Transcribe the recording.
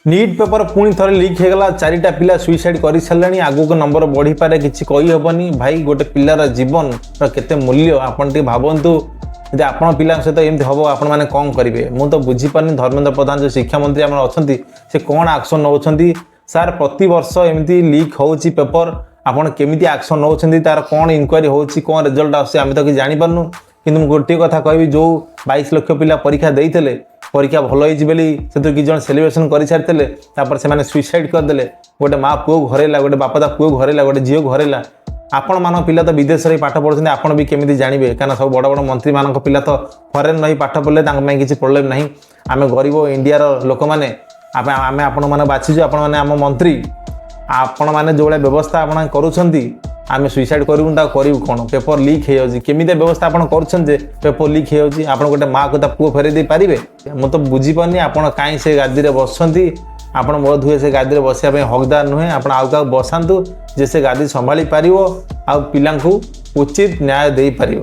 NEET paper पुणी थे लिक होगला 4टा पिला सुइसाइड कर सारे आगू को नंबर बढ़ी पारे किसी कहीहबनी भाई गोटे पिलार जीवन केते मूल्य आपन भावतु यदि आपण पिला सहित एमती हम आपण मैंने कौन करेंगे मुझे तो बुझीपारे धर्मेंद्र प्रधान जो शिक्षा मंत्री आम अच्छा से कौन एक्शन नौ सार प्रति वर्ष एमती लिक हो पेपर आपड़ केमी एक्शन नौ तार कौन इनक्वारी हो कौन रिजल्ट आम तो कि जापारू कि गोटे कथा कहि जो 22 लाख पिला परीक्षा देते परीक्षा भल होती कि जन सेलिब्रेशन कर सारी से सुइसाइड करदे गोटे माँ पुओ घरेला गोटे बापा पुओ घरेला गोटे झील घरेला आपण मान पिला तो विदेश में पाठ पढ़ुं आपड़ भी केमी जानवे कहीं सब बड़ बड़ मंत्री मान पिला तो फरेन नहीं पाठ पढ़ले किसी प्रोब्लेम ना आम गरीब इंडिया लोक मैंने आम आपण मैंने बाछीचु आपण मैंने आम मंत्री आपण मैंने जो व्यवस्था आप करुँच आम सुइसाइड करूँ करूँ कौन पेपर लिक हो केमी व्यवस्था आप कर पेपर लिक हो आप गोटे माँ को पुओ फेरे दे पारे मुझे तो बुझीपारे आप कहीं से गादी में बसुँच आपण बोध हुए से गादी में बसापी हकदार नुहे आप आउ बसातु जे से गादी संभाली पार आ पिला उचित न्याय दे पार।